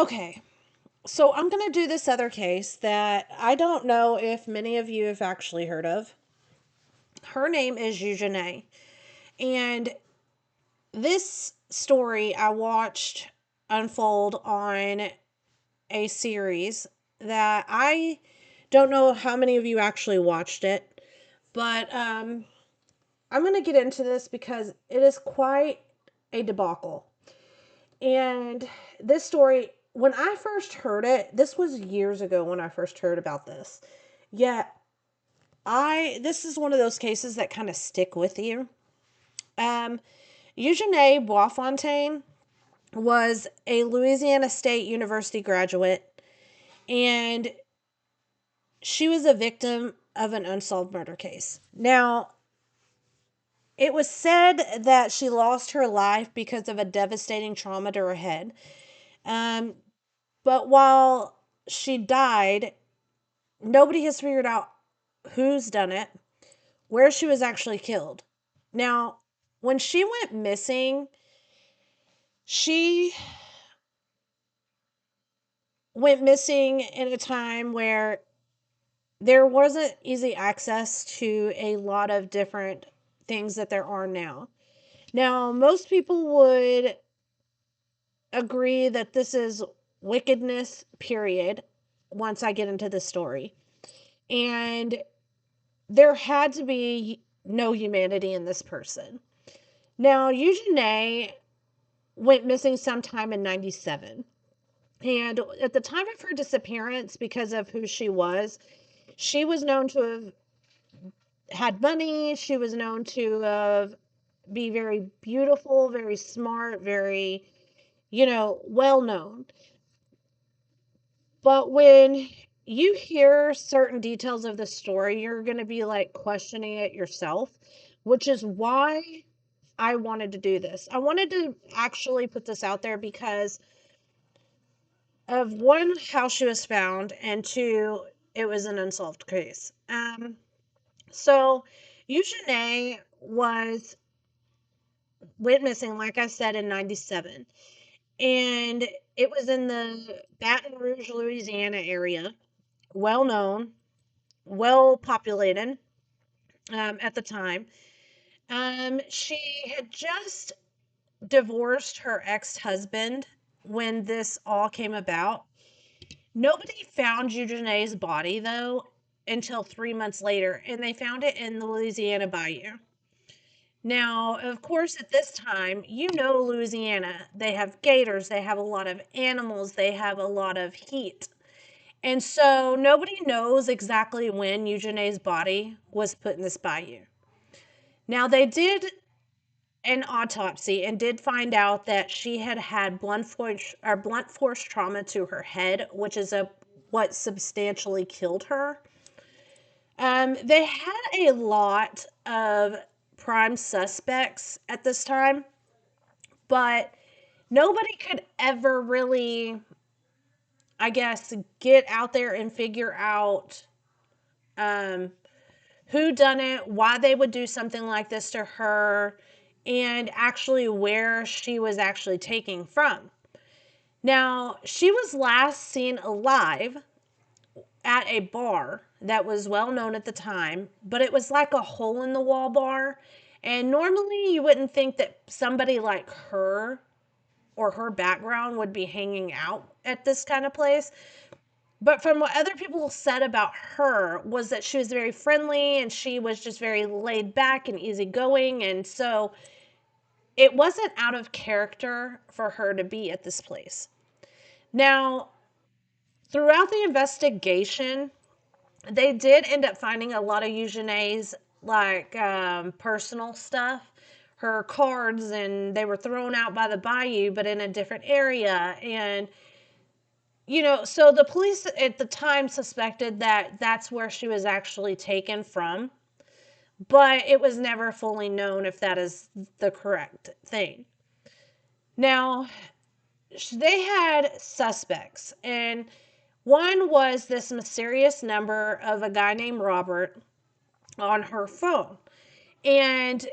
Okay, so I'm going to do this other case that I don't know if many of you have actually heard of. Her name is Eugenie. And this story I watched unfold on a series that I don't know how many of you actually watched it, but I'm going to get into this because it is quite a debacle. And this story, when I first heard it, this was years ago when I first heard about this. Yet, this is one of those cases that kind of stick with you. Um, Eugenie Boisfontaine was a Louisiana State University graduate, and she was a victim of an unsolved murder case. Now, it was said that she lost her life because of a devastating trauma to her head. Um, but while she died, nobody has figured out who's done it, where she was actually killed. Now, when she went missing, she went missing in a time where there wasn't easy access to a lot of different things that there are now. Now, most people would agree that this is wickedness, period, once I get into the story. And there had to be no humanity in this person. Now, Eugenie went missing sometime in 97. And at the time of her disappearance, because of who she was known to have had money. She was known to be very beautiful, very smart, very, well known. But when you hear certain details of the story, you're going to be like questioning it yourself, which is why I wanted to do this. I wanted to actually put this out there because of one, how she was found, and two, it was an unsolved case. So Eugenie went missing, like I said, in 97. And it was in the Baton Rouge, Louisiana area, well known, well populated at the time. She had just divorced her ex husband when this all came about. Nobody found Eugenie's body, though, until 3 months later, and they found it in the Louisiana Bayou. Now, of course, at this time, Louisiana, they have gators, they have a lot of animals, they have a lot of heat. And so nobody knows exactly when Eugenie's body was put in this bayou. Now, they did an autopsy and did find out that she had had blunt force trauma to her head, which is what substantially killed her. They had a lot of prime suspects at this time, but nobody could ever really, I guess, get out there and figure out um, who done it, why they would do something like this to her, and actually where she was actually taking from. Now, she was last seen alive at a bar that was well known at the time, but it was like a hole in the wall bar. And normally you wouldn't think that somebody like her or her background would be hanging out at this kind of place. But from what other people said about her was that she was very friendly and she was just very laid back and easygoing. And so it wasn't out of character for her to be at this place. Now, throughout the investigation, they did end up finding a lot of Eugenie's personal stuff, her cards, and they were thrown out by the bayou, but in a different area. And so the police at the time suspected that that's where she was actually taken from, but it was never fully known if that is the correct thing. Now, they had suspects, and one was this mysterious number of a guy named Robert on her phone. And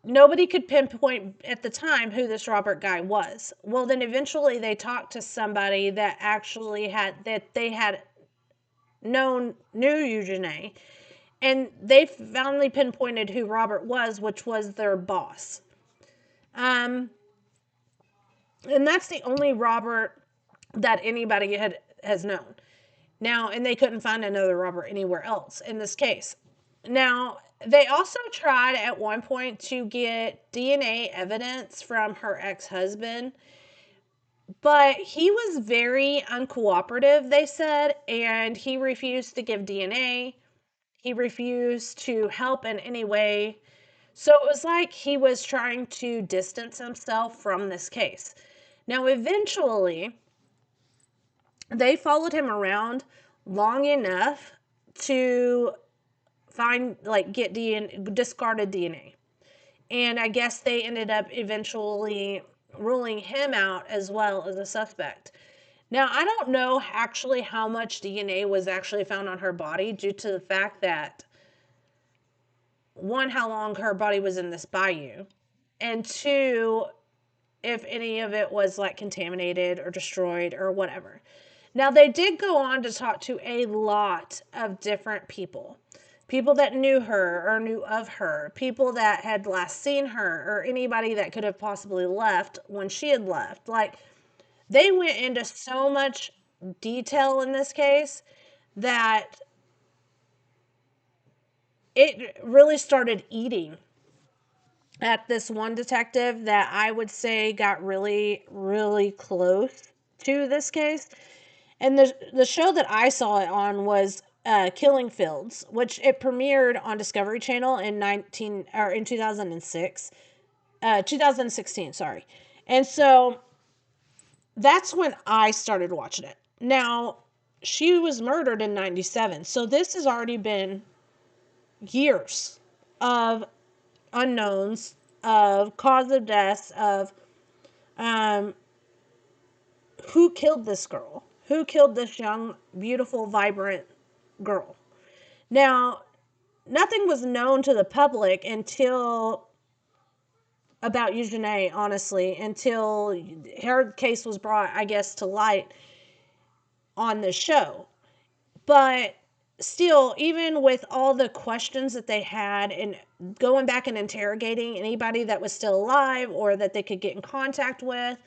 nobody could pinpoint at the time who this Robert guy was. Well, then eventually they talked to somebody that actually had knew Eugene, and they finally pinpointed who Robert was, which was their boss. Um, and that's the only Robert that anybody has known. Now, and they couldn't find another Robert anywhere else in this case. Now, they also tried at one point to get DNA evidence from her ex husband, but he was very uncooperative, they said, and he refused to give DNA. He refused to help in any way. So it was like he was trying to distance himself from this case. Now, eventually, they followed him around long enough to find, like, get DNA, discarded DNA. And I guess they ended up eventually ruling him out as well as a suspect. Now, I don't know actually how much DNA was actually found on her body due to the fact that, one, how long her body was in this bayou, and two, if any of it was like contaminated or destroyed or whatever. Now, they did go on to talk to a lot of different people. People that knew her or knew of her, people that had last seen her, or anybody that could have possibly left when she had left. Like, they went into so much detail in this case that it really started eating at this one detective that I would say got really, really close to this case. And the show that I saw it on was Killing Fields, which it premiered on Discovery Channel in 2006, 2016, sorry. And so that's when I started watching it. Now, she was murdered in 97. So this has already been years of unknowns, of cause of death, of um, who killed this girl, who killed this young, beautiful, vibrant girl. Now, nothing was known to the public until about Eugenie, honestly, until her case was brought, I guess, to light on the show. But still, even with all the questions that they had and going back and interrogating anybody that was still alive or that they could get in contact with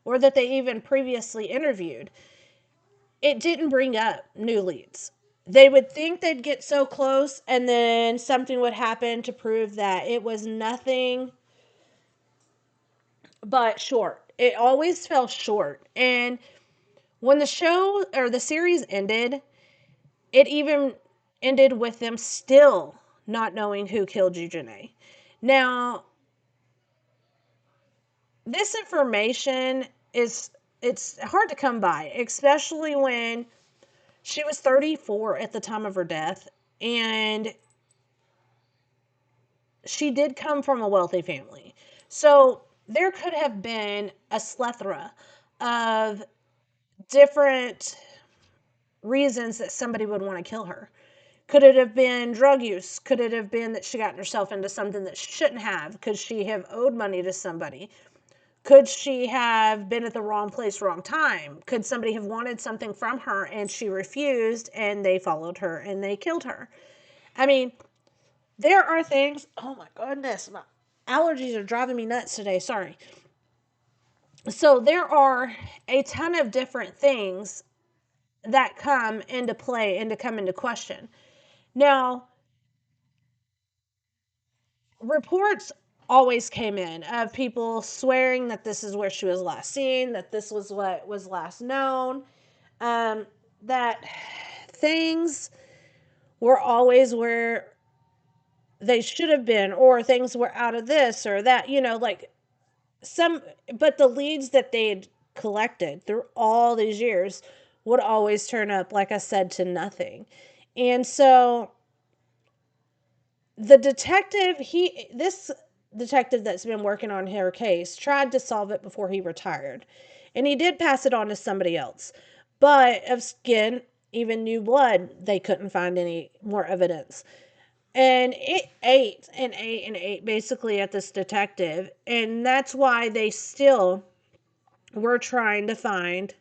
or that they even previously interviewed, it didn't bring up new leads. They would think they'd get so close and then something would happen to prove that it was nothing but short. It always fell short. And when the show or the series ended, it even ended with them still not knowing who killed Eugenie. Now, this information it's hard to come by, especially when she was 34 at the time of her death, and she did come from a wealthy family. So there could have been a plethora of different reasons that somebody would want to kill her. Could it have been drug use? Could it have been that she got herself into something that she shouldn't have? Could she have owed money to somebody? Could she have been at the wrong place, wrong time? Could somebody have wanted something from her and she refused and they followed her and they killed her? I mean, there are things, oh my goodness, my allergies are driving me nuts today, sorry. So there are a ton of different things that come into play and to come into question. Now, reports always came in of people swearing that this is where she was last seen, that this was what was last known, that things were always where they should have been, or things were out of this or that, like some, but the leads that they had collected through all these years would always turn up, like I said, to nothing. And so this detective that's been working on her case tried to solve it before he retired. And he did pass it on to somebody else. But of skin, even new blood, they couldn't find any more evidence. And it ate and ate and ate basically at this detective. And that's why they still were trying to find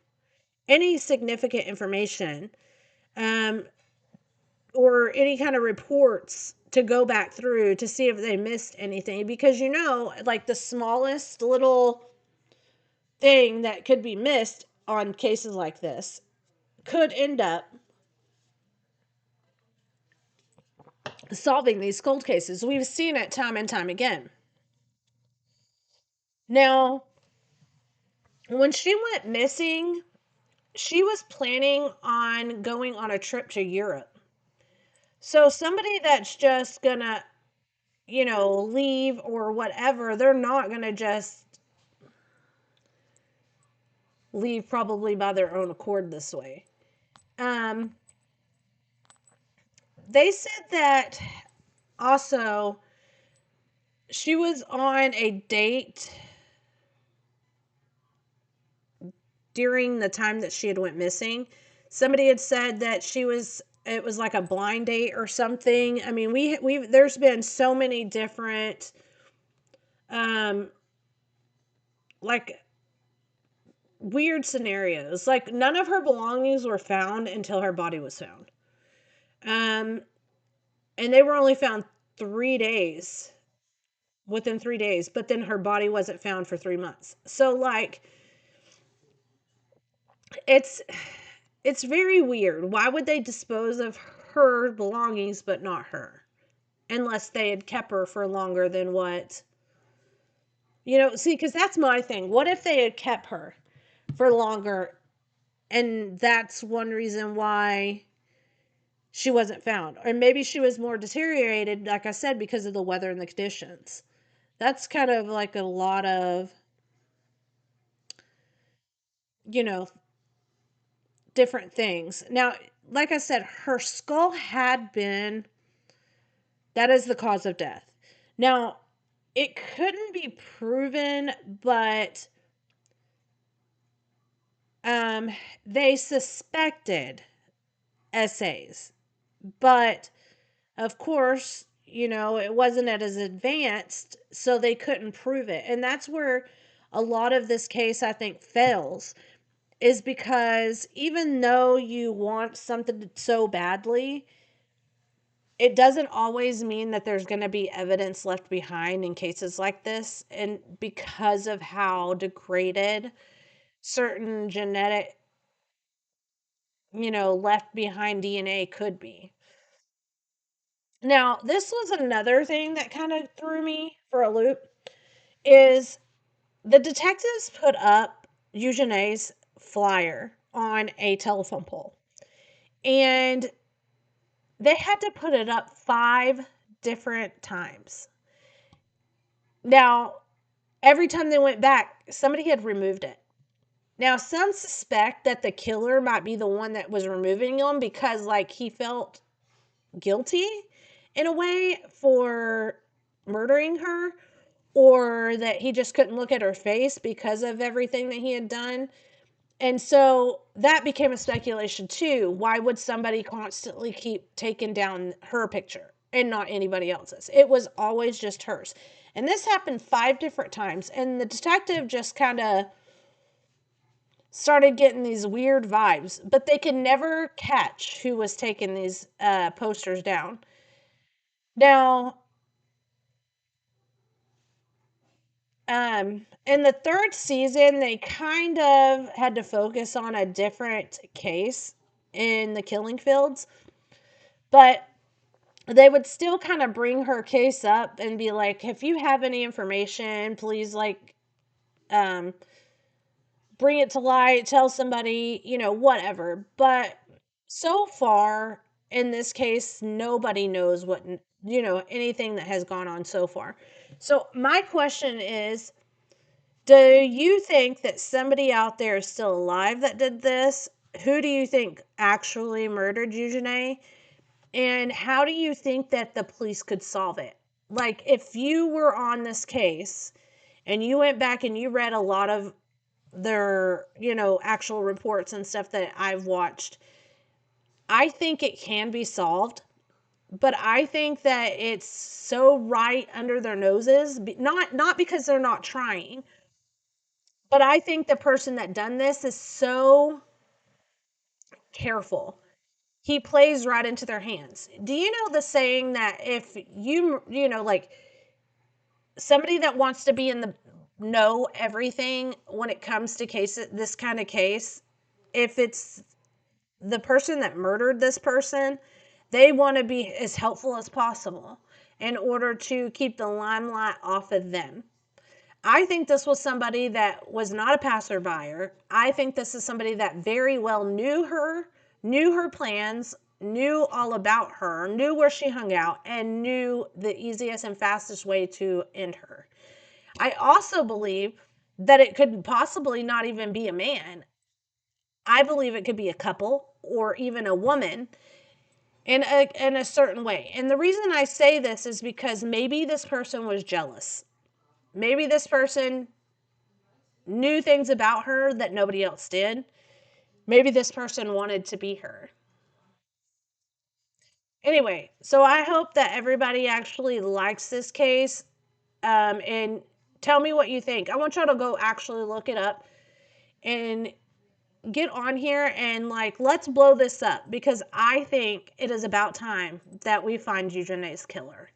any significant information, um, or any kind of reports to go back through to see if they missed anything. Because, like the smallest little thing that could be missed on cases like this could end up solving these cold cases. We've seen it time and time again. Now, when she went missing, she was planning on going on a trip to Europe. So somebody that's just gonna, leave or whatever, they're not gonna just leave probably by their own accord this way. Um, they said that also she was on a date during the time that she had went missing. Somebody had said that it was like a blind date or something. I mean, we there's been so many different um like weird scenarios. Like none of her belongings were found until her body was found. Um and they were only found 3 days, within 3 days, but then her body wasn't found for 3 months. So like it's it's very weird. Why would they dispose of her belongings but not her? Unless they had kept her for longer than what, see, because that's my thing. What if they had kept her for longer, and that's one reason why she wasn't found? Or maybe she was more deteriorated, like I said, because of the weather and the conditions. That's kind of like a lot of, you know, different things. Now, like I said, her skull had been, that is the cause of death. Now, it couldn't be proven, but um, they suspected essays. But of course, it wasn't as advanced, so they couldn't prove it. And that's where a lot of this case, I think, fails, is because even though you want something so badly, it doesn't always mean that there's going to be evidence left behind in cases like this. And because of how degraded certain genetic, left behind DNA could be. Now, this was another thing that kind of threw me for a loop, is the detectives put up Eugene's flyer on a telephone pole, and they had to put it up 5 different times. Now, every time they went back, somebody had removed it. Now, some suspect that the killer might be the one that was removing them because, like, he felt guilty in a way for murdering her, or that he just couldn't look at her face because of everything that he had done. And so that became a speculation too. Why would somebody constantly keep taking down her picture and not anybody else's? It was always just hers. And this happened 5 different times. And the detective just kind of started getting these weird vibes, but they could never catch who was taking these posters down. Now, in the 3rd season, they kind of had to focus on a different case in the killing fields, but they would still kind of bring her case up and be like, if you have any information, please, like, um, bring it to light, tell somebody, whatever. But so far in this case, nobody knows what, anything that has gone on so far. So my question is, do you think that somebody out there is still alive that did this? Who do you think actually murdered Eugene? And how do you think that the police could solve it? Like, if you were on this case and you went back and you read a lot of their, actual reports and stuff that I've watched, I think it can be solved. but I think that it's so right under their noses, not because they're not trying, but I think the person that done this is so careful. He plays right into their hands. Do you know the saying that if like somebody that wants to be in the know everything when it comes to cases, this kind of case, if it's the person that murdered this person, they want to be as helpful as possible in order to keep the limelight off of them. I think this was somebody that was not a passerby. I think this is somebody that very well knew her plans, knew all about her, knew where she hung out, and knew the easiest and fastest way to end her. I also believe that it could possibly not even be a man. I believe it could be a couple or even a woman in a certain way. And the reason I say this is because maybe this person was jealous. Maybe this person knew things about her that nobody else did. Maybe this person wanted to be her. Anyway, so I hope that everybody actually likes this case, and tell me what you think. I want y'all to go actually look it up and get on here and like let's blow this up because I think it is about time that we find Eugene's killer.